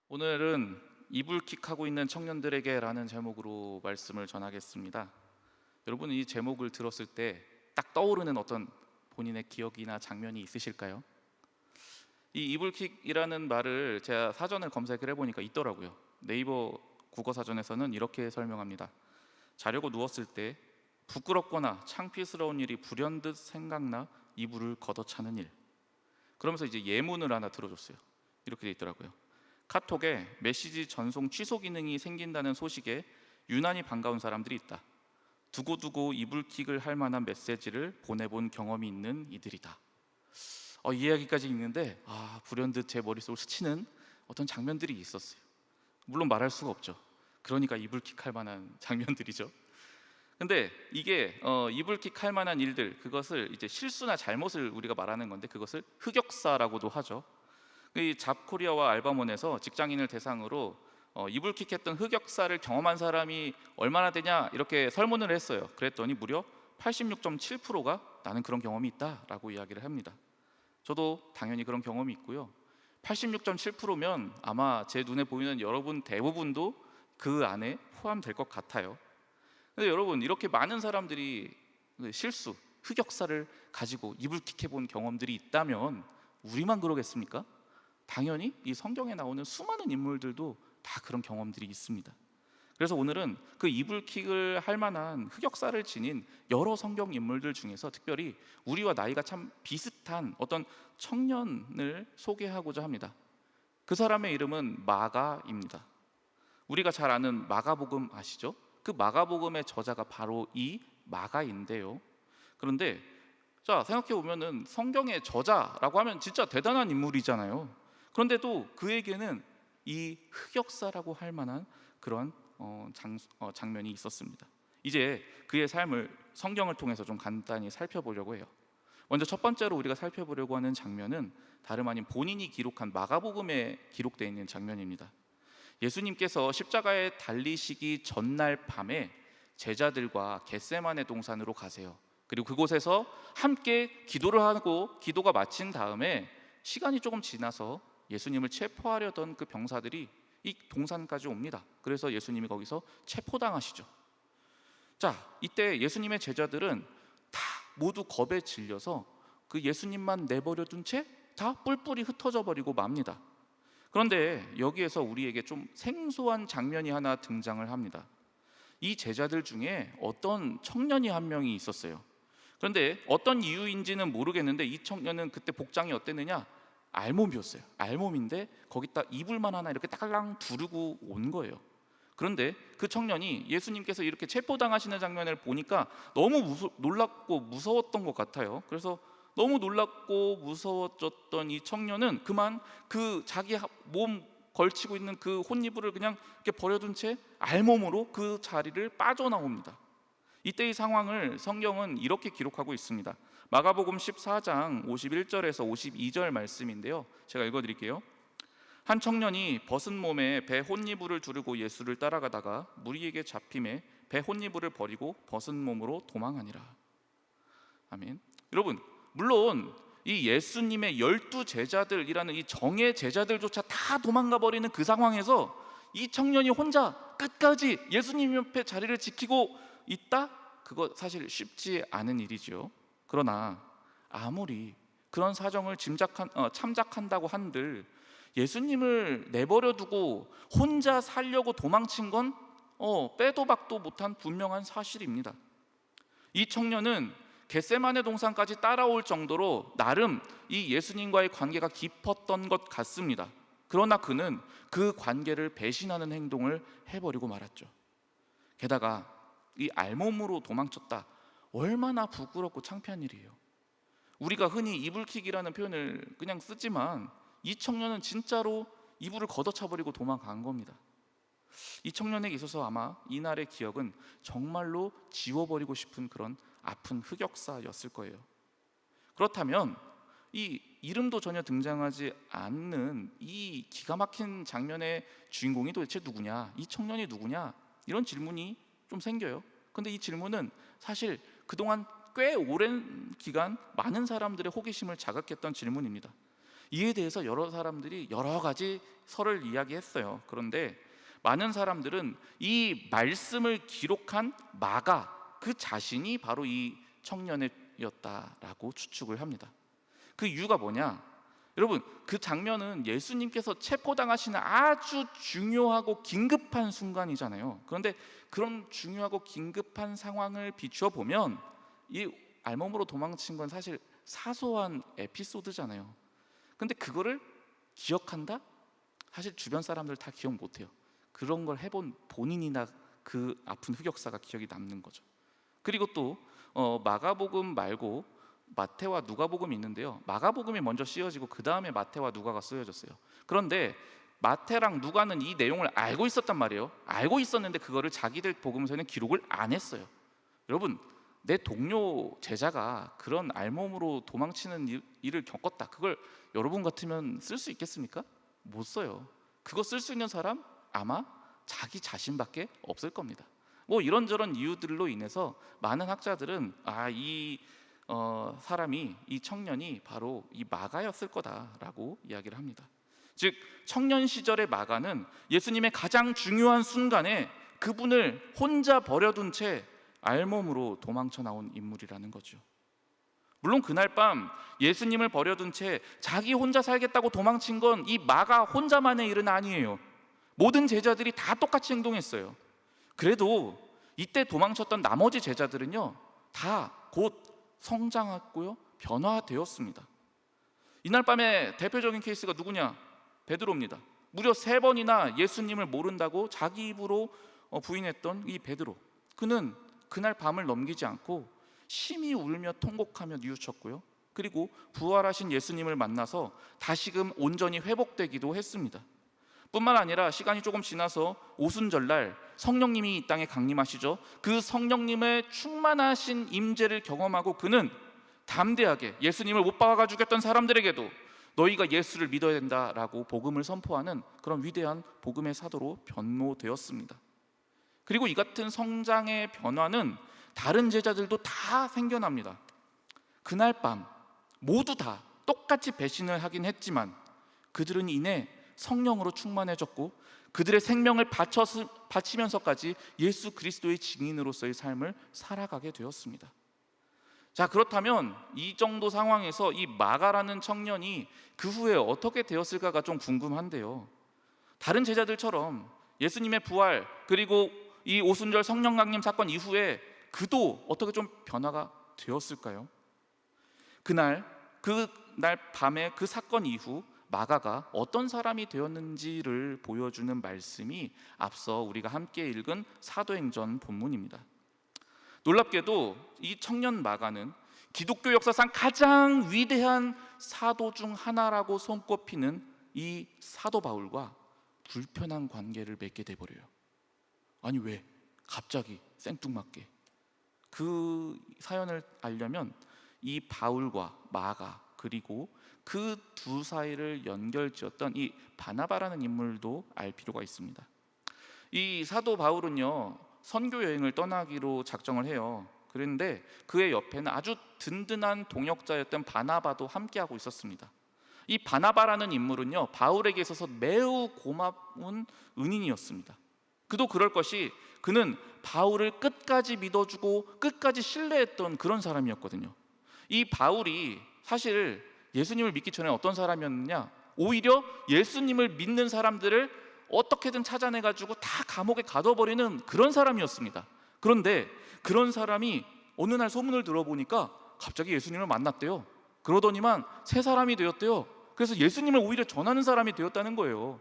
오늘은 이불킥하고 있는 청년들에게라는 제목으로 말씀을 전하겠습니다. 여러분은 이 제목을 들었을 때 딱 떠오르는 어떤 본인의 기억이나 장면이 있으실까요? 이 이불킥이라는 말을 제가 사전을 검색을 해보니까 있더라고요. 네이버 국어사전에서는 이렇게 설명합니다. 자려고 누웠을 때 부끄럽거나 창피스러운 일이 불현듯 생각나 이불을 걷어차는 일. 그러면서 이제 예문을 하나 들어줬어요. 이렇게 돼 있더라고요. 카톡에 메시지 전송 취소 기능이 생긴다는 소식에 유난히 반가운 사람들이 있다. 두고두고 이불킥을 할 만한 메시지를 보내본 경험이 있는 이들이다. 이 이야기까지 읽는데 불현듯 제 머릿속을 스치는 어떤 장면들이 있었어요. 물론 말할 수가 없죠. 그러니까 이불킥할 만한 장면들이죠. 근데 이게 이불킥할 만한 일들, 그것을 이제 실수나 잘못을 우리가 말하는 건데, 그것을 흑역사라고도 하죠. 이 잡코리아와 알바몬에서 직장인을 대상으로 이불킥했던 흑역사를 경험한 사람이 얼마나 되냐 이렇게 설문을 했어요. 그랬더니 무려 86.7%가 나는 그런 경험이 있다라고 이야기를 합니다. 저도 당연히 그런 경험이 있고요. 86.7%면 아마 제 눈에 보이는 여러분 대부분도 그 안에 포함될 것 같아요. 근데 여러분, 이렇게 많은 사람들이 실수, 흑역사를 가지고 이불킥해 본 경험들이 있다면 우리만 그러겠습니까? 당연히 이 성경에 나오는 수많은 인물들도 다 그런 경험들이 있습니다. 그래서 오늘은 그 이불킥을 할 만한 흑역사를 지닌 여러 성경 인물들 중에서 특별히 우리와 나이가 참 비슷한 어떤 청년을 소개하고자 합니다. 그 사람의 이름은 마가입니다. 우리가 잘 아는 마가복음 아시죠? 그 마가복음의 저자가 바로 이 마가인데요. 그런데 자, 생각해 보면은 성경의 저자라고 하면 진짜 대단한 인물이잖아요. 그런데도 그에게는 이 흑역사라고 할 만한 그런 장면이 있었습니다. 이제 그의 삶을 성경을 통해서 좀 간단히 살펴보려고 해요. 먼저 첫 번째로 우리가 살펴보려고 하는 장면은 다름 아닌 본인이 기록한 마가복음에 기록되어 있는 장면입니다. 예수님께서 십자가에 달리시기 전날 밤에 제자들과 겟세마네 동산으로 가세요. 그리고 그곳에서 함께 기도를 하고 기도가 마친 다음에 시간이 조금 지나서 예수님을 체포하려던 그 병사들이 이 동산까지 옵니다. 그래서 예수님이 거기서 체포당하시죠. 자, 이때 예수님의 제자들은 다 모두 겁에 질려서 그 예수님만 내버려둔 채 다 뿔뿔이 흩어져 버리고 맙니다. 그런데 여기에서 우리에게 좀 생소한 장면이 하나 등장을 합니다. 이 제자들 중에 어떤 청년이 한 명이 있었어요. 그런데 어떤 이유인지는 모르겠는데 이 청년은 그때 복장이 어땠느냐? 알몸이었어요. 알몸인데 거기다 이불만 하나 이렇게 딸랑 두르고 온 거예요. 그런데 그 청년이 예수님께서 이렇게 체포당하시는 장면을 보니까 너무 놀랍고 무서웠던 것 같아요. 그래서 너무 놀랍고 무서워졌던 이 청년은 그만 그 자기 몸 걸치고 있는 그 혼이불을 그냥 이렇게 버려둔 채 알몸으로 그 자리를 빠져나옵니다. 이때의 상황을 성경은 이렇게 기록하고 있습니다. 마가복음 14장 51절에서 52절 말씀인데요, 제가 읽어드릴게요. 한 청년이 벗은 몸에 배 혼이불을 두르고 예수를 따라가다가 무리에게 잡힘에 배 혼이불을 버리고 벗은 몸으로 도망하니라. 아멘. 여러분, 물론 이 예수님의 12제자들이라는 이 정예 제자들조차 다 도망가 버리는 그 상황에서 이 청년이 혼자 끝까지 예수님 옆에 자리를 지키고 있다? 그거 사실 쉽지 않은 일이죠. 그러나 아무리 그런 사정을 참작한다고 한들 예수님을 내버려 두고 혼자 살려고 도망친 건 빼도 박도 못한 분명한 사실입니다. 이 청년은 겟세마네 동산까지 따라올 정도로 나름 이 예수님과의 관계가 깊었던 것 같습니다. 그러나 그는 그 관계를 배신하는 행동을 해버리고 말았죠. 게다가 이 알몸으로 도망쳤다. 얼마나 부끄럽고 창피한 일이에요. 우리가 흔히 이불킥이라는 표현을 그냥 쓰지만 이 청년은 진짜로 이불을 걷어차버리고 도망간 겁니다. 이 청년에게 있어서 아마 이날의 기억은 정말로 지워버리고 싶은 그런 아픈 흑역사였을 거예요. 그렇다면 이 이름도 전혀 등장하지 않는 이 기가 막힌 장면의 주인공이 도대체 누구냐? 이 청년이 누구냐? 이런 질문이 좀 생겨요. 근데 이 질문은 사실 그동안 꽤 오랜 기간 많은 사람들의 호기심을 자극했던 질문입니다. 이에 대해서 여러 사람들이 여러 가지 설을 이야기했어요. 그런데 많은 사람들은 이 말씀을 기록한 마가 그 자신이 바로 이 청년이었다라고 추측을 합니다. 그 이유가 뭐냐? 여러분, 그 장면은 예수님께서 체포당하시는 아주 중요하고 긴급한 순간이잖아요. 그런데 그런 중요하고 긴급한 상황을 비추어 보면 이 알몸으로 도망친 건 사실 사소한 에피소드잖아요. 근데 그거를 기억한다? 사실 주변 사람들 다 기억 못해요. 그런 걸 해본 본인이나 그 아픈 흑역사가 기억이 남는 거죠. 그리고 또 마가복음 말고 마태와 누가복음이 있는데요. 마가복음이 먼저 쓰여지고 그 다음에 마태와 누가가 쓰여졌어요. 그런데 마태랑 누가는 이 내용을 알고 있었단 말이에요. 알고 있었는데 그거를 자기들 복음서에는 기록을 안 했어요. 여러분, 내 동료 제자가 그런 알몸으로 도망치는 일을 겪었다. 그걸 여러분 같으면 쓸 수 있겠습니까? 못 써요. 그거 쓸 수 있는 사람 아마 자기 자신밖에 없을 겁니다. 뭐 이런저런 이유들로 인해서 많은 학자들은 이 사람이, 이 청년이 바로 이 마가였을 거다라고 이야기를 합니다. 즉 청년 시절의 마가는 예수님의 가장 중요한 순간에 그분을 혼자 버려둔 채 알몸으로 도망쳐 나온 인물이라는 거죠. 물론 그날 밤 예수님을 버려둔 채 자기 혼자 살겠다고 도망친 건 이 마가 혼자만의 일은 아니에요. 모든 제자들이 다 똑같이 행동했어요. 그래도 이때 도망쳤던 나머지 제자들은요, 다 곧 성장했고요, 변화되었습니다. 이날 밤에 대표적인 케이스가 누구냐? 베드로입니다. 무려 3번이나 예수님을 모른다고 자기 입으로 부인했던 이 베드로. 그는 그날 밤을 넘기지 않고 심히 울며 통곡하며 뉘우쳤고요, 그리고 부활하신 예수님을 만나서 다시금 온전히 회복되기도 했습니다. 뿐만 아니라 시간이 조금 지나서 오순절날 성령님이 이 땅에 강림하시죠. 그 성령님의 충만하신 임재를 경험하고 그는 담대하게 예수님을 못 박아 죽였던 사람들에게도 너희가 예수를 믿어야 된다라고 복음을 선포하는 그런 위대한 복음의 사도로 변모되었습니다. 그리고 이 같은 성장의 변화는 다른 제자들도 다 생겨납니다. 그날 밤 모두 다 똑같이 배신을 하긴 했지만 그들은 이내 성령으로 충만해졌고 그들의 생명을 바치면서까지 예수 그리스도의 증인으로서의 삶을 살아가게 되었습니다. 자, 그렇다면 이 정도 상황에서 이 마가라는 청년이 그 후에 어떻게 되었을까가 좀 궁금한데요. 다른 제자들처럼 예수님의 부활 그리고 이 오순절 성령 강림 사건 이후에 그도 어떻게 좀 변화가 되었을까요? 그날 밤에 그 사건 이후 마가가 어떤 사람이 되었는지를 보여주는 말씀이 앞서 우리가 함께 읽은 사도행전 본문입니다. 놀랍게도 이 청년 마가는 기독교 역사상 가장 위대한 사도 중 하나라고 손꼽히는 이 사도 바울과 불편한 관계를 맺게 돼버려요. 아니 왜? 갑자기 생뚱맞게. 그 사연을 알려면 이 바울과 마가 그리고 그 두 사이를 연결지었던 이 바나바라는 인물도 알 필요가 있습니다. 이 사도 바울은요, 선교 여행을 떠나기로 작정을 해요. 그런데 그의 옆에는 아주 든든한 동역자였던 바나바도 함께하고 있었습니다. 이 바나바라는 인물은요, 바울에게 있어서 매우 고마운 은인이었습니다. 그도 그럴 것이 그는 바울을 끝까지 믿어주고 끝까지 신뢰했던 그런 사람이었거든요. 이 바울이 사실 예수님을 믿기 전에 어떤 사람이었느냐? 오히려 예수님을 믿는 사람들을 어떻게든 찾아내가지고 다 감옥에 가둬버리는 그런 사람이었습니다. 그런데 그런 사람이 어느 날 소문을 들어보니까 갑자기 예수님을 만났대요. 그러더니만 새 사람이 되었대요. 그래서 예수님을 오히려 전하는 사람이 되었다는 거예요.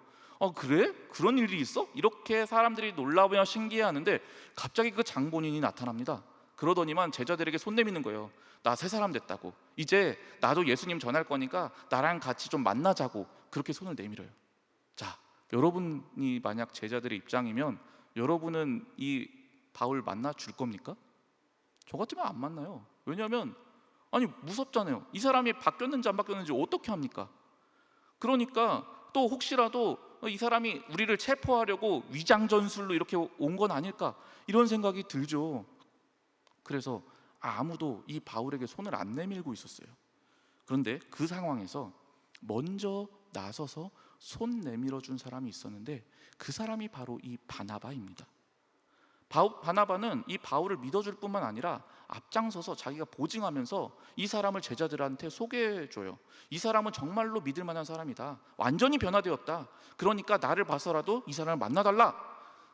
그래? 그런 일이 있어? 이렇게 사람들이 놀라며 신기해하는데 갑자기 그 장본인이 나타납니다. 그러더니만 제자들에게 손 내미는 거예요. 나 새 사람 됐다고. 이제 나도 예수님 전할 거니까 나랑 같이 좀 만나자고. 그렇게 손을 내밀어요. 자, 여러분이 만약 제자들의 입장이면 여러분은 이 바울 만나 줄 겁니까? 저 같으면 안 만나요. 왜냐하면 무섭잖아요. 이 사람이 바뀌었는지 안 바뀌었는지 어떻게 합니까? 그러니까 또 혹시라도 이 사람이 우리를 체포하려고 위장 전술로 이렇게 온 건 아닐까 이런 생각이 들죠. 그래서 아무도 이 바울에게 손을 안 내밀고 있었어요. 그런데 그 상황에서 먼저 나서서 손 내밀어 준 사람이 있었는데 그 사람이 바로 이 바나바입니다. 바나바는 이 바울을 믿어줄 뿐만 아니라 앞장서서 자기가 보증하면서 이 사람을 제자들한테 소개해줘요. 이 사람은 정말로 믿을 만한 사람이다. 완전히 변화되었다. 그러니까 나를 봐서라도 이 사람을 만나달라.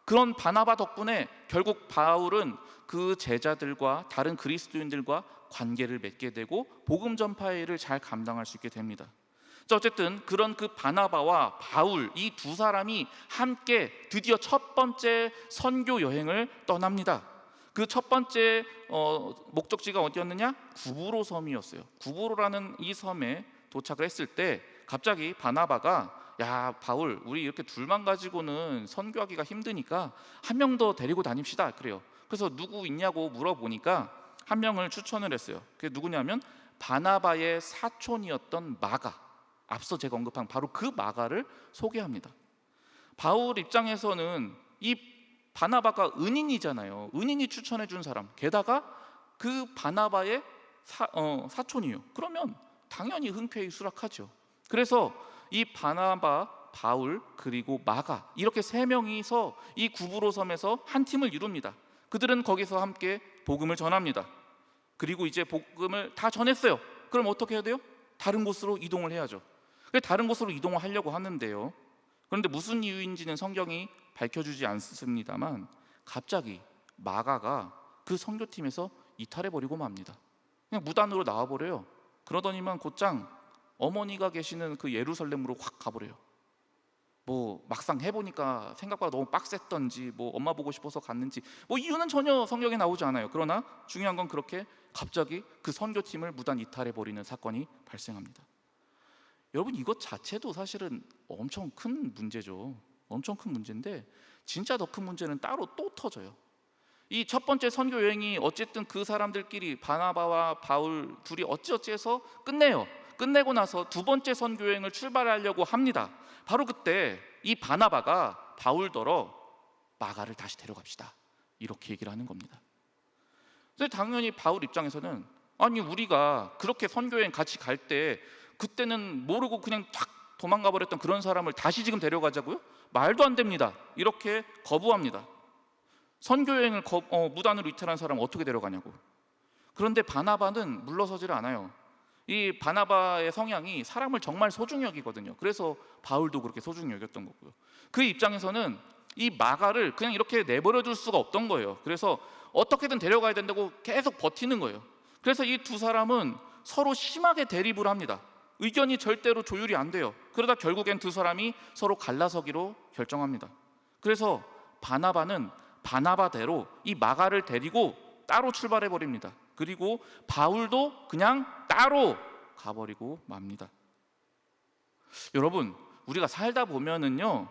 그런 바나바 덕분에 결국 바울은 그 제자들과 다른 그리스도인들과 관계를 맺게 되고 복음 전파의 일을 잘 감당할 수 있게 됩니다. 자, 어쨌든 그런 그 바나바와 바울 이 두 사람이 함께 드디어 첫 번째 선교 여행을 떠납니다. 그 첫 번째 목적지가 어디였느냐? 구브로 섬이었어요. 구브로라는 이 섬에 도착을 했을 때 갑자기 바나바가 야 바울, 우리 이렇게 둘만 가지고는 선교하기가 힘드니까 한 명 더 데리고 다닙시다 그래요. 그래서 누구 있냐고 물어보니까 한 명을 추천을 했어요. 그게 누구냐면 바나바의 사촌이었던 마가, 앞서 제가 언급한 바로 그 마가를 소개합니다. 바울 입장에서는 이 바나바가 은인이잖아요. 은인이 추천해 준 사람, 게다가 그 바나바의 사촌이에요. 그러면 당연히 흔쾌히 수락하죠. 그래서 이 바나바, 바울 그리고 마가 이렇게 세 명이서 이 구브로 섬에서 한 팀을 이룹니다. 그들은 거기서 함께 복음을 전합니다. 그리고 이제 복음을 다 전했어요. 그럼 어떻게 해야 돼요? 다른 곳으로 이동을 해야죠. 다른 곳으로 이동을 하려고 하는데요. 그런데 무슨 이유인지는 성경이 밝혀주지 않습니다만 갑자기 마가가 그 선교팀에서 이탈해버리고 맙니다. 그냥 무단으로 나와버려요. 그러더니만 곧장 어머니가 계시는 그 예루살렘으로 확 가버려요. 뭐 막상 해보니까 생각보다 너무 빡셌던지 뭐 엄마 보고 싶어서 갔는지 뭐 이유는 전혀 성경에 나오지 않아요. 그러나 중요한 건 그렇게 갑자기 그 선교팀을 무단 이탈해버리는 사건이 발생합니다. 여러분, 이것 자체도 사실은 엄청 큰 문제죠. 엄청 큰 문제인데 진짜 더 큰 문제는 따로 또 터져요. 이 첫 번째 선교 여행이 어쨌든 그 사람들끼리 바나바와 바울 둘이 어찌어찌해서 끝내요. 끝내고 나서 두 번째 선교 여행을 출발하려고 합니다. 바로 그때 이 바나바가 바울더러 마가를 다시 데려갑시다 이렇게 얘기를 하는 겁니다. 그래서 당연히 바울 입장에서는 아니 우리가 그렇게 선교 여행 같이 갈 때 그때는 모르고 그냥 탁 도망가 버렸던 그런 사람을 다시 지금 데려가자고요? 말도 안 됩니다. 이렇게 거부합니다. 선교 여행을 무단으로 이탈한 사람 어떻게 데려가냐고. 그런데 바나바는 물러서지를 않아요. 이 바나바의 성향이 사람을 정말 소중히 여기거든요. 그래서 바울도 그렇게 소중히 여겼던 거고요. 그 입장에서는 이 마가를 그냥 이렇게 내버려 둘 수가 없던 거예요. 그래서 어떻게든 데려가야 된다고 계속 버티는 거예요. 그래서 이 두 사람은 서로 심하게 대립을 합니다. 의견이 절대로 조율이 안 돼요. 그러다 결국엔 두 사람이 서로 갈라서기로 결정합니다. 그래서 바나바는 바나바대로 이 마가를 데리고 따로 출발해 버립니다. 그리고 바울도 그냥 따로 가버리고 맙니다. 여러분, 우리가 살다 보면은요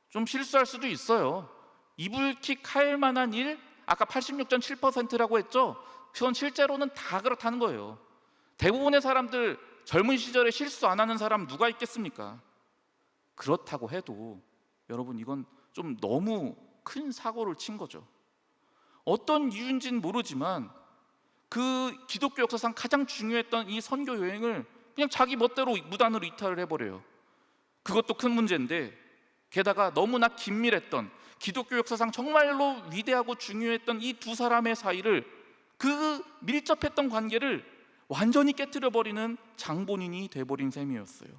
좀 실수할 수도 있어요. 이불킥 할 만한 일, 아까 86.7%라고 했죠. 그건 실제로는 다 그렇다는 거예요. 대부분의 사람들 젊은 시절에 실수 안 하는 사람 누가 있겠습니까? 그렇다고 해도 여러분, 이건 좀 너무 큰 사고를 친 거죠. 어떤 이유인지는 모르지만 그 기독교 역사상 가장 중요했던 이 선교 여행을 그냥 자기 멋대로 무단으로 이탈을 해버려요. 그것도 큰 문제인데 게다가 너무나 긴밀했던 기독교 역사상 정말로 위대하고 중요했던 이 두 사람의 사이를, 그 밀접했던 관계를 완전히 깨트려버리는 장본인이 돼버린 셈이었어요.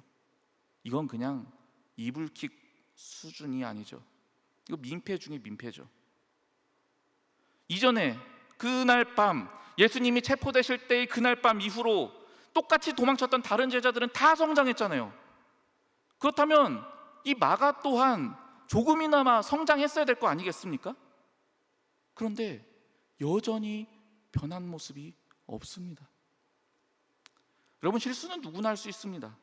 이건 그냥 이불킥 수준이 아니죠. 이거 민폐 중에 민폐죠. 이전에 그날 밤 예수님이 체포되실 때의 그날 밤 이후로 똑같이 도망쳤던 다른 제자들은 다 성장했잖아요. 그렇다면 이 마가 또한 조금이나마 성장했어야 될 거 아니겠습니까? 그런데 여전히 변한 모습이 없습니다. 여러분, 실수는 누구나 할 수 있습니다.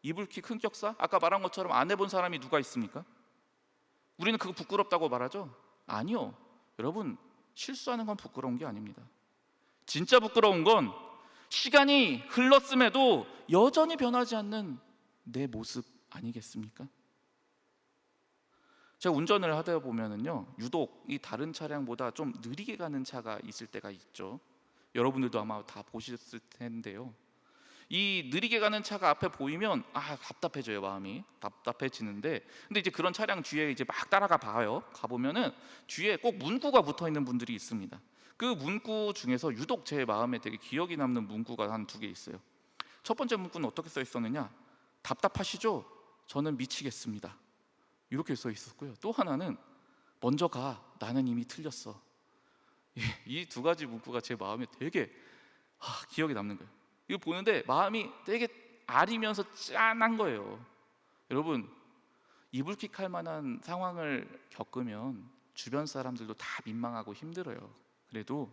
이불킥 흑역사, 아까 말한 것처럼 안 해본 사람이 누가 있습니까? 우리는 그거 부끄럽다고 말하죠? 아니요. 여러분, 실수하는 건 부끄러운 게 아닙니다. 진짜 부끄러운 건 시간이 흘렀음에도 여전히 변하지 않는 내 모습 아니겠습니까? 제가 운전을 하다 보면은요 유독 이 다른 차량보다 좀 느리게 가는 차가 있을 때가 있죠. 여러분들도 아마 다 보셨을 텐데요. 이 느리게 가는 차가 앞에 보이면 답답해져요. 마음이 답답해지는데, 근데 이제 그런 차량 뒤에 이제 막 따라가 봐요. 가보면은 뒤에 꼭 문구가 붙어 있는 분들이 있습니다. 그 문구 중에서 유독 제 마음에 되게 기억이 남는 문구가 한 두 개 있어요. 첫 번째 문구는 어떻게 써 있었느냐, 답답하시죠? 저는 미치겠습니다. 이렇게 써 있었고요. 또 하나는 먼저 가, 나는 이미 틀렸어. 이 두 가지 문구가 제 마음에 되게 기억에 남는 거예요. 이거 보는데 마음이 되게 아리면서 짠한 거예요. 여러분, 이불킥할 만한 상황을 겪으면 주변 사람들도 다 민망하고 힘들어요. 그래도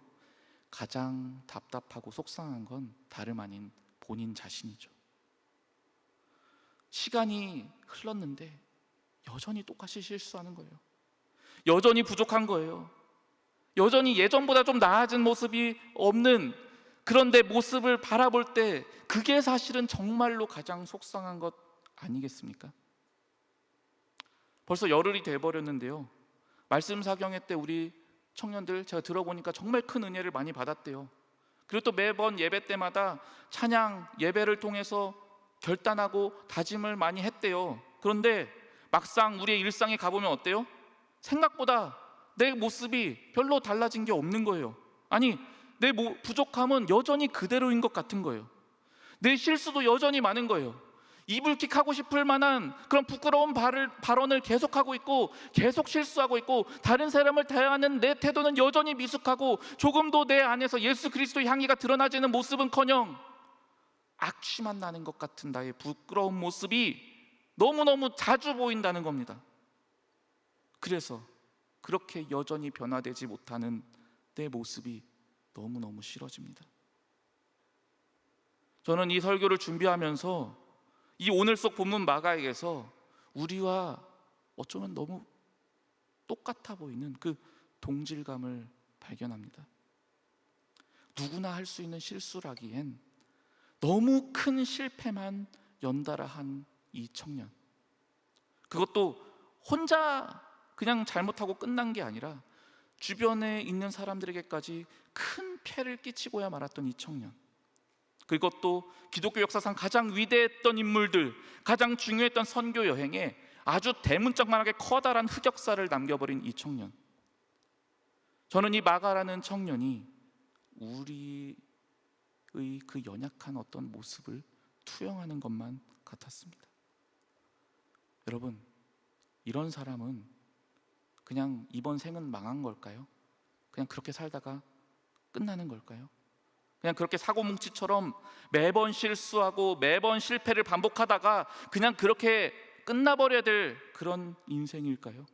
가장 답답하고 속상한 건 다름 아닌 본인 자신이죠. 시간이 흘렀는데 여전히 똑같이 실수하는 거예요. 여전히 부족한 거예요. 여전히 예전보다 좀 나아진 모습이 없는 그런 내 모습을 바라볼 때 그게 사실은 정말로 가장 속상한 것 아니겠습니까? 벌써 열흘이 돼버렸는데요, 말씀 사경회 때 우리 청년들 제가 들어보니까 정말 큰 은혜를 많이 받았대요. 그리고 또 매번 예배 때마다 찬양 예배를 통해서 결단하고 다짐을 많이 했대요. 그런데 막상 우리의 일상에 가보면 어때요? 생각보다 내 모습이 별로 달라진 게 없는 거예요. 아니, 내 부족함은 여전히 그대로인 것 같은 거예요. 내 실수도 여전히 많은 거예요. 이불킥하고 싶을 만한 그런 부끄러운 발언을 계속하고 있고 계속 실수하고 있고, 다른 사람을 대하는 내 태도는 여전히 미숙하고, 조금도 내 안에서 예수 그리스도의 향기가 드러나지는 모습은커녕 악취만 나는 것 같은 나의 부끄러운 모습이 너무너무 자주 보인다는 겁니다. 그래서 그렇게 여전히 변화되지 못하는 내 모습이 너무너무 싫어집니다. 저는 이 설교를 준비하면서 이 오늘 속 본문 마가에게서 우리와 어쩌면 너무 똑같아 보이는 그 동질감을 발견합니다. 누구나 할 수 있는 실수라기엔 너무 큰 실패만 연달아 한 이 청년, 그것도 혼자 그냥 잘못하고 끝난 게 아니라 주변에 있는 사람들에게까지 큰 폐를 끼치고야 말았던 이 청년, 그리고 또 기독교 역사상 가장 위대했던 인물들, 가장 중요했던 선교 여행에 아주 대문짝만하게 커다란 흑역사를 남겨버린 이 청년. 저는 이 마가라는 청년이 우리의 그 연약한 어떤 모습을 투영하는 것만 같았습니다. 여러분, 이런 사람은 그냥 이번 생은 망한 걸까요? 그냥 그렇게 살다가 끝나는 걸까요? 그냥 그렇게 사고뭉치처럼 매번 실수하고 매번 실패를 반복하다가 그냥 그렇게 끝나버려야 될 그런 인생일까요?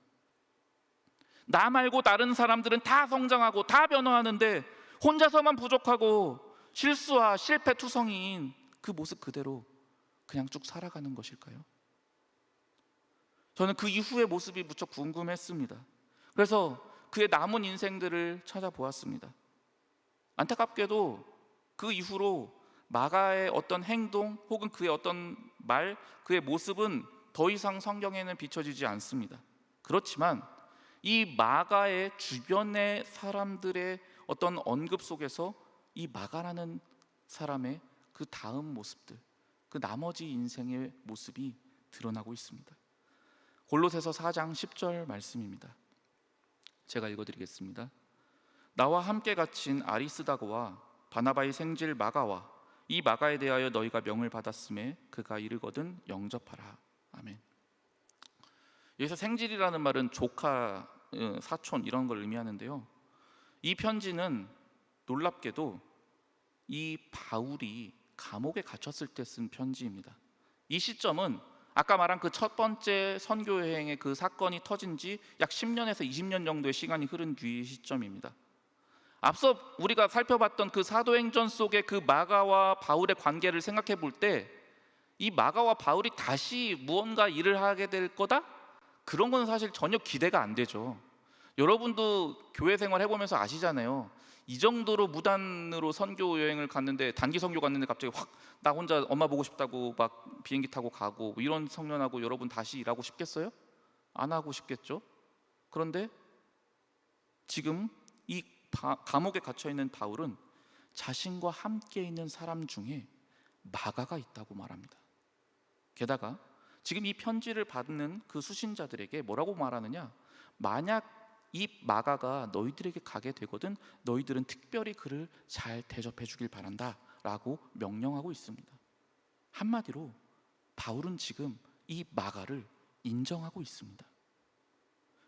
나 말고 다른 사람들은 다 성장하고 다 변화하는데 혼자서만 부족하고 실수와 실패 투성이인 그 모습 그대로 그냥 쭉 살아가는 것일까요? 저는 그 이후의 모습이 무척 궁금했습니다. 그래서 그의 남은 인생들을 찾아보았습니다. 안타깝게도 그 이후로 마가의 어떤 행동 혹은 그의 어떤 말, 그의 모습은 더 이상 성경에는 비춰지지 않습니다. 그렇지만 이 마가의 주변의 사람들의 어떤 언급 속에서 이 마가라는 사람의 그 다음 모습들, 그 나머지 인생의 모습이 드러나고 있습니다. 골로새서 4장 10절 말씀입니다. 제가 읽어드리겠습니다. 나와 함께 갇힌 아리스다고와 바나바의 생질 마가와 이 마가에 대하여 너희가 명을 받았음에 그가 이르거든 영접하라. 아멘. 여기서 생질이라는 말은 조카, 사촌 이런 걸 의미하는데요, 이 편지는 놀랍게도 이 바울이 감옥에 갇혔을 때 쓴 편지입니다. 이 시점은 아까 말한 그 첫 번째 선교 여행의 그 사건이 터진 지 약 10년에서 20년 정도의 시간이 흐른 뒤의 시점입니다. 앞서 우리가 살펴봤던 그 사도행전 속의 그 마가와 바울의 관계를 생각해 볼 때 이 마가와 바울이 다시 무언가 일을 하게 될 거다? 그런 건 사실 전혀 기대가 안 되죠. 여러분도 교회 생활 해보면서 아시잖아요. 이 정도로 무단으로 선교 여행을 갔는데, 단기 선교 갔는데 갑자기 확 나 혼자 엄마 보고 싶다고 막 비행기 타고 가고 이런 청년하고 여러분 다시 일하고 싶겠어요? 안 하고 싶겠죠. 그런데 지금 이 감옥에 갇혀 있는 바울은 자신과 함께 있는 사람 중에 마가가 있다고 말합니다. 게다가 지금 이 편지를 받는 그 수신자들에게 뭐라고 말하느냐, 만약 이 마가가 너희들에게 가게 되거든 너희들은 특별히 그를 잘 대접해 주길 바란다 라고 명령하고 있습니다. 한마디로 바울은 지금 이 마가를 인정하고 있습니다.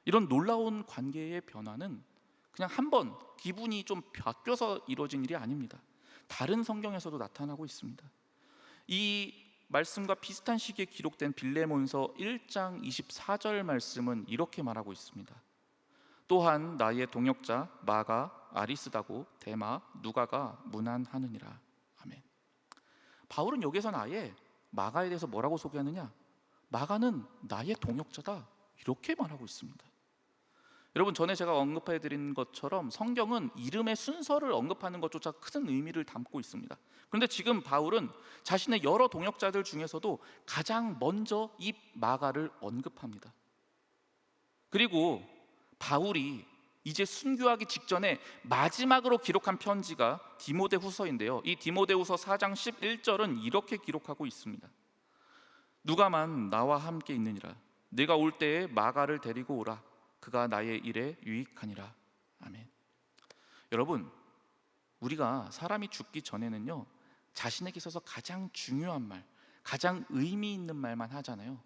이런 놀라운 관계의 변화는 그냥 한번 기분이 좀 바뀌어서 이루어진 일이 아닙니다. 다른 성경에서도 나타나고 있습니다. 이 말씀과 비슷한 시기에 기록된 빌레몬서 1장 24절 말씀은 이렇게 말하고 있습니다. 또한 나의 동역자 마가 아리스다고 데마 누가가 문안하느니라. 아멘. 바울은 여기서는 아예 마가에 대해서 뭐라고 소개하느냐, 마가는 나의 동역자다 이렇게 말하고 있습니다. 여러분, 전에 제가 언급해 드린 것처럼 성경은 이름의 순서를 언급하는 것조차 큰 의미를 담고 있습니다. 그런데 지금 바울은 자신의 여러 동역자들 중에서도 가장 먼저 이 마가를 언급합니다. 그리고 바울이 이제 순교하기 직전에 마지막으로 기록한 편지가 디모데후서인데요, 이 디모데후서 4장 11절은 이렇게 기록하고 있습니다. 누가만 나와 함께 있느니라. 네가 올 때에 마가를 데리고 오라. 그가 나의 일에 유익하니라. 아멘. 여러분, 우리가 사람이 죽기 전에는요, 자신에게 있어서 가장 중요한 말, 가장 의미 있는 말만 하잖아요.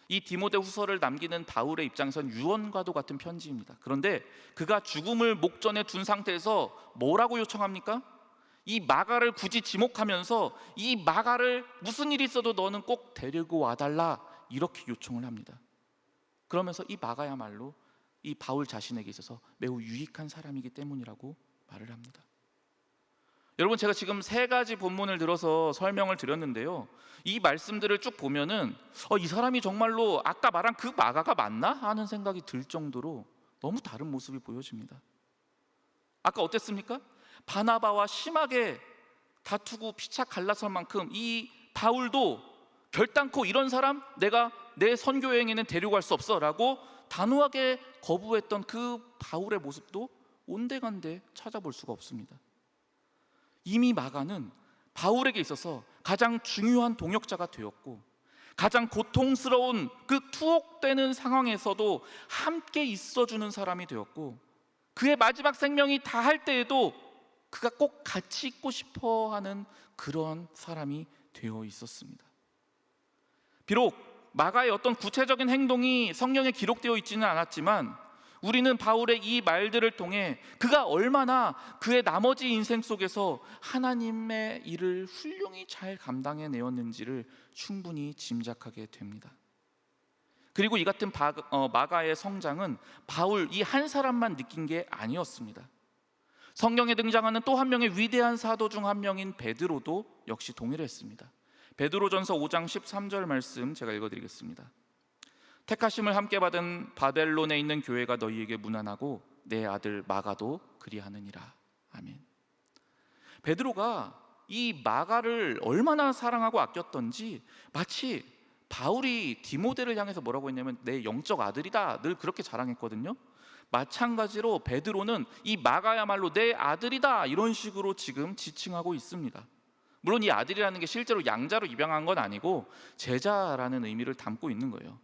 이 디모데후서를 남기는 바울의 입장에선 유언과도 같은 편지입니다. 그런데 그가 죽음을 목전에 둔 상태에서 뭐라고 요청합니까? 이 마가를 굳이 지목하면서 이 마가를 무슨 일이 있어도 너는 꼭 데리고 와달라 이렇게 요청을 합니다. 그러면서 이 마가야말로 이 바울 자신에게 있어서 매우 유익한 사람이기 때문이라고 말을 합니다. 여러분, 제가 지금 3가지 본문을 들어서 설명을 드렸는데요, 이 말씀들을 쭉 보면은 이 사람이 정말로 아까 말한 그 마가가 맞나? 하는 생각이 들 정도로 너무 다른 모습이 보여집니다. 아까 어땠습니까? 바나바와 심하게 다투고 피차 갈라설 만큼 이 바울도 결단코 이런 사람 내가 내 선교 여행에는 데려갈 수 없어 라고 단호하게 거부했던 그 바울의 모습도 온데간데 찾아볼 수가 없습니다. 이미 마가는 바울에게 있어서 가장 중요한 동역자가 되었고, 가장 고통스러운 그 투옥되는 상황에서도 함께 있어주는 사람이 되었고, 그의 마지막 생명이 다할 때에도 그가 꼭 같이 있고 싶어하는 그런 사람이 되어 있었습니다. 비록 마가의 어떤 구체적인 행동이 성경에 기록되어 있지는 않았지만 우리는 바울의 이 말들을 통해 그가 얼마나 그의 나머지 인생 속에서 하나님의 일을 훌륭히 잘 감당해내었는지를 충분히 짐작하게 됩니다. 그리고 이 같은 마가의 성장은 바울 이 한 사람만 느낀 게 아니었습니다. 성경에 등장하는 또 한 명의 위대한 사도 중 한 명인 베드로도 역시 동일했습니다. 베드로전서 5장 13절 말씀 제가 읽어드리겠습니다. 택하심을 함께 받은 바벨론에 있는 교회가 너희에게 문안하고 내 아들 마가도 그리하느니라. 아멘. 베드로가 이 마가를 얼마나 사랑하고 아꼈던지 마치 바울이 디모데를 향해서 뭐라고 했냐면 내 영적 아들이다 늘 그렇게 자랑했거든요. 마찬가지로 베드로는 이 마가야말로 내 아들이다 이런 식으로 지금 지칭하고 있습니다. 물론 이 아들이라는 게 실제로 양자로 입양한 건 아니고 제자라는 의미를 담고 있는 거예요.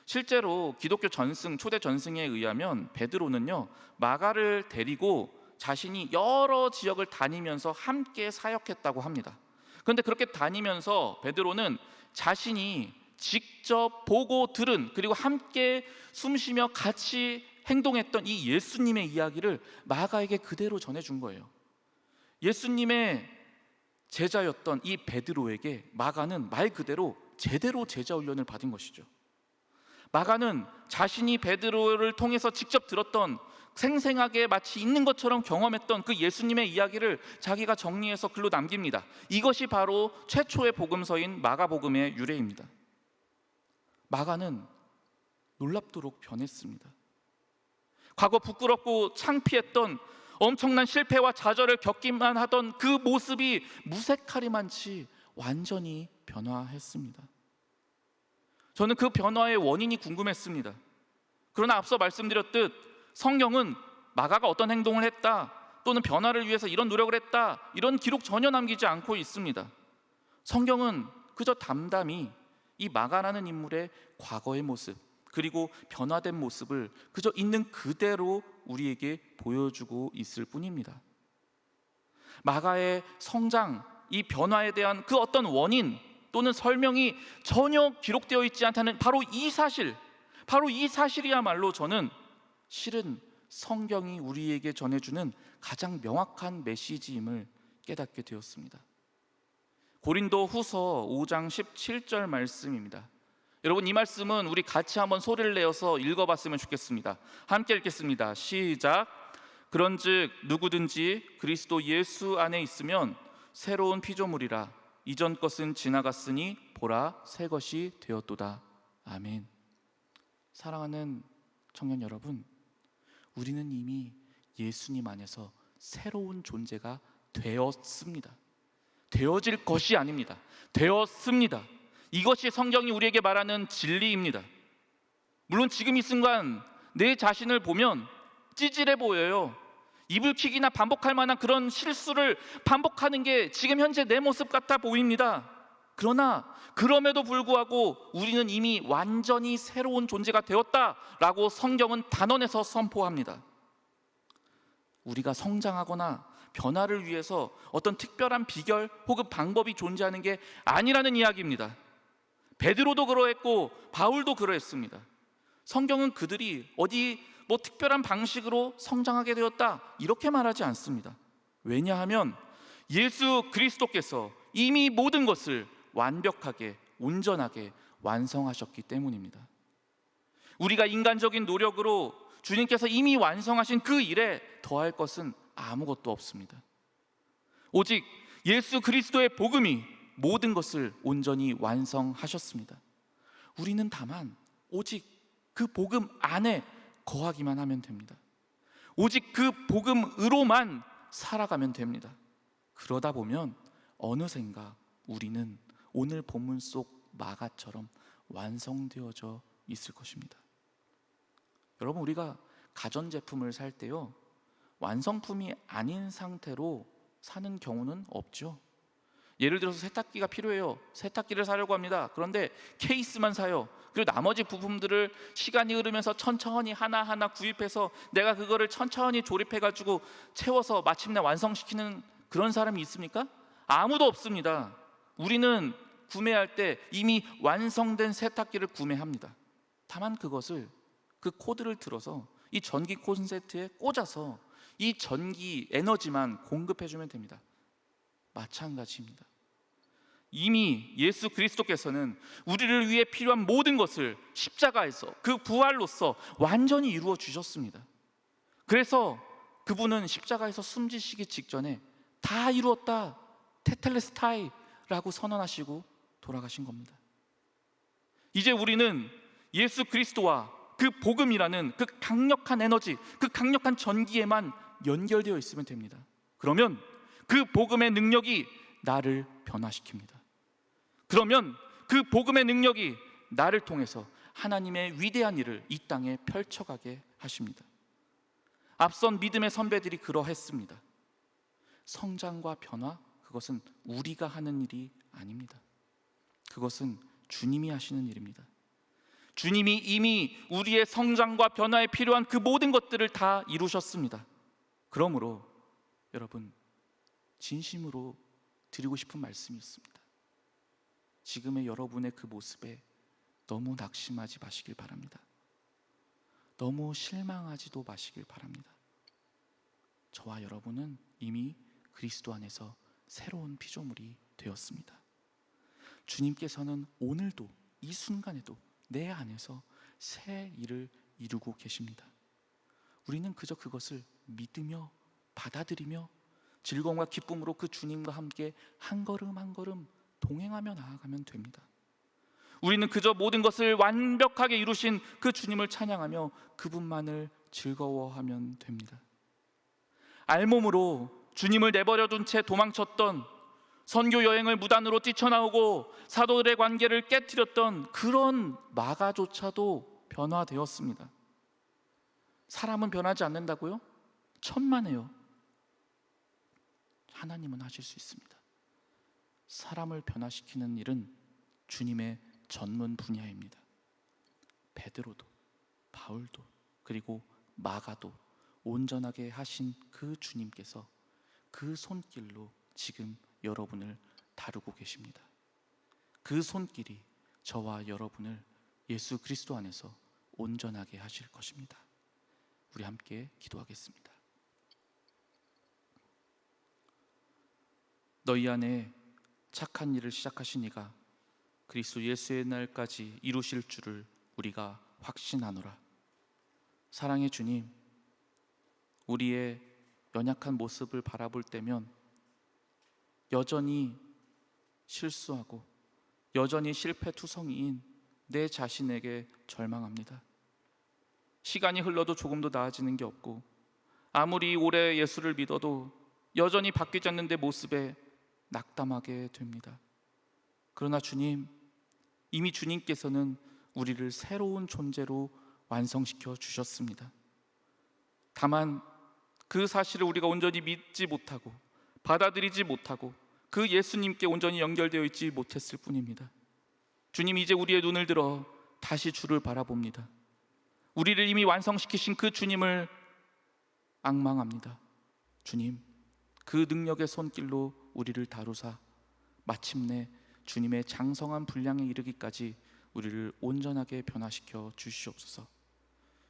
실제로 기독교 전승, 초대 전승에 의하면 베드로는요, 마가를 데리고 자신이 여러 지역을 다니면서 함께 사역했다고 합니다. 그런데 그렇게 다니면서 베드로는 자신이 직접 보고 들은, 그리고 함께 숨쉬며 같이 행동했던 이 예수님의 이야기를 마가에게 그대로 전해준 거예요. 예수님의 제자였던 이 베드로에게 마가는 말 그대로 제대로 제자 훈련을 받은 것이죠. 마가는 자신이 베드로를 통해서 직접 들었던, 생생하게 마치 있는 것처럼 경험했던 그 예수님의 이야기를 자기가 정리해서 글로 남깁니다. 이것이 바로 최초의 복음서인 마가복음의 유래입니다. 마가는 놀랍도록 변했습니다. 과거 부끄럽고 창피했던, 엄청난 실패와 좌절을 겪기만 하던 그 모습이 무색하리만치 완전히 변화했습니다. 저는 그 변화의 원인이 궁금했습니다. 그러나 앞서 말씀드렸듯 성경은 마가가 어떤 행동을 했다 또는 변화를 위해서 이런 노력을 했다 이런 기록 전혀 남기지 않고 있습니다. 성경은 그저 담담히 이 마가라는 인물의 과거의 모습, 그리고 변화된 모습을 그저 있는 그대로 우리에게 보여주고 있을 뿐입니다. 마가의 성장, 이 변화에 대한 그 어떤 원인 또는 설명이 전혀 기록되어 있지 않다는 바로 이 사실이야말로 저는 실은 성경이 우리에게 전해주는 가장 명확한 메시지임을 깨닫게 되었습니다. 고린도 후서 5장 17절 말씀입니다. 여러분, 이 말씀은 우리 같이 한번 소리를 내어서 읽어봤으면 좋겠습니다. 함께 읽겠습니다. 시작. 그런즉 누구든지 그리스도 예수 안에 있으면 새로운 피조물이라. 이전 것은 지나갔으니 보라 새 것이 되었도다. 아멘. 사랑하는 청년 여러분, 우리는 이미 예수님 안에서 새로운 존재가 되었습니다. 되어질 것이 아닙니다. 되었습니다. 이것이 성경이 우리에게 말하는 진리입니다. 물론 지금 이 순간 내 자신을 보면 찌질해 보여요. 이불킥이나 반복할 만한 그런 실수를 반복하는 게 지금 현재 내 모습 같아 보입니다. 그러나 그럼에도 불구하고 우리는 이미 완전히 새로운 존재가 되었다라고 성경은 단언해서 선포합니다. 우리가 성장하거나 변화를 위해서 어떤 특별한 비결 혹은 방법이 존재하는 게 아니라는 이야기입니다. 베드로도 그러했고 바울도 그러했습니다. 성경은 그들이 어디 특별한 방식으로 성장하게 되었다 이렇게 말하지 않습니다. 왜냐하면 예수 그리스도께서 이미 모든 것을 완벽하게 온전하게 완성하셨기 때문입니다. 우리가 인간적인 노력으로 주님께서 이미 완성하신 그 일에 더할 것은 아무것도 없습니다. 오직 예수 그리스도의 복음이 모든 것을 온전히 완성하셨습니다. 우리는 다만 오직 그 복음 안에 거하기만 하면 됩니다. 오직 그 복음으로만 살아가면 됩니다. 그러다 보면 어느샌가 우리는 오늘 본문 속 마가처럼 완성되어져 있을 것입니다. 여러분, 우리가 가전제품을 살 때요, 완성품이 아닌 상태로 사는 경우는 없죠. 예를 들어서 세탁기가 필요해요. 세탁기를 사려고 합니다. 그런데 케이스만 사요. 그리고 나머지 부품들을 시간이 흐르면서 천천히 하나하나 구입해서 내가 그거를 천천히 조립해가지고 채워서 마침내 완성시키는 그런 사람이 있습니까? 아무도 없습니다. 우리는 구매할 때 이미 완성된 세탁기를 구매합니다. 다만 그것을 그 코드를 들어서 이 전기 콘센트에 꽂아서 이 전기 에너지만 공급해주면 됩니다. 마찬가지입니다. 이미 예수 그리스도께서는 우리를 위해 필요한 모든 것을 십자가에서 그 부활로서 완전히 이루어 주셨습니다. 그래서 그분은 십자가에서 숨지시기 직전에 다 이루었다, 테텔레스타이라고 선언하시고 돌아가신 겁니다. 이제 우리는 예수 그리스도와 그 복음이라는 그 강력한 에너지, 그 강력한 전기에만 연결되어 있으면 됩니다. 그러면 그 복음의 능력이 나를 변화시킵니다. 그러면 그 복음의 능력이 나를 통해서 하나님의 위대한 일을 이 땅에 펼쳐가게 하십니다. 앞선 믿음의 선배들이 그러했습니다. 성장과 변화, 그것은 우리가 하는 일이 아닙니다. 그것은 주님이 하시는 일입니다. 주님이 이미 우리의 성장과 변화에 필요한 그 모든 것들을 다 이루셨습니다. 그러므로 여러분, 진심으로 드리고 싶은 말씀이 있습니다. 지금의 여러분의 그 모습에 너무 낙심하지 마시길 바랍니다. 너무 실망하지도 마시길 바랍니다. 저와 여러분은 이미 그리스도 안에서 새로운 피조물이 되었습니다. 주님께서는 오늘도 이 순간에도 내 안에서 새 일을 이루고 계십니다. 우리는 그저 그것을 믿으며 받아들이며 즐거움과 기쁨으로 그 주님과 함께 한 걸음 한 걸음 동행하며 나아가면 됩니다. 우리는 그저 모든 것을 완벽하게 이루신 그 주님을 찬양하며 그분만을 즐거워하면 됩니다. 알몸으로 주님을 내버려둔 채 도망쳤던, 선교 여행을 무단으로 뛰쳐나오고 사도들의 관계를 깨트렸던 그런 마가조차도 변화되었습니다. 사람은 변하지 않는다고요? 천만에요. 하나님은 하실 수 있습니다. 사람을 변화시키는 일은 주님의 전문 분야입니다. 베드로도, 바울도, 그리고 마가도 온전하게 하신 그 주님께서 그 손길로 지금 여러분을 다루고 계십니다. 그 손길이 저와 여러분을 예수 그리스도 안에서 온전하게 하실 것입니다. 우리 함께 기도하겠습니다. 너희 안에 착한 일을 시작하신 이가 그리스도 예수의 날까지 이루실 줄을 우리가 확신하노라. 사랑의 주님, 우리의 연약한 모습을 바라볼 때면 여전히 실수하고 여전히 실패투성이인 내 자신에게 절망합니다. 시간이 흘러도 조금도 나아지는 게 없고, 아무리 오래 예수를 믿어도 여전히 바뀌지 않는 내 모습에 낙담하게 됩니다. 그러나 주님, 이미 주님께서는 우리를 새로운 존재로 완성시켜 주셨습니다. 다만 그 사실을 우리가 온전히 믿지 못하고 받아들이지 못하고 그 예수님께 온전히 연결되어 있지 못했을 뿐입니다. 주님, 이제 우리의 눈을 들어 다시 주를 바라봅니다. 우리를 이미 완성시키신 그 주님을 앙망합니다. 주님, 그 능력의 손길로 우리를 다루사 마침내 주님의 장성한 분량에 이르기까지 우리를 온전하게 변화시켜 주시옵소서.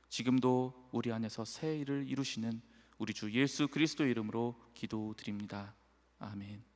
지금도 우리 안에서 새 일을 이루시는 우리 주 예수 그리스도의 이름으로 기도드립니다. 아멘.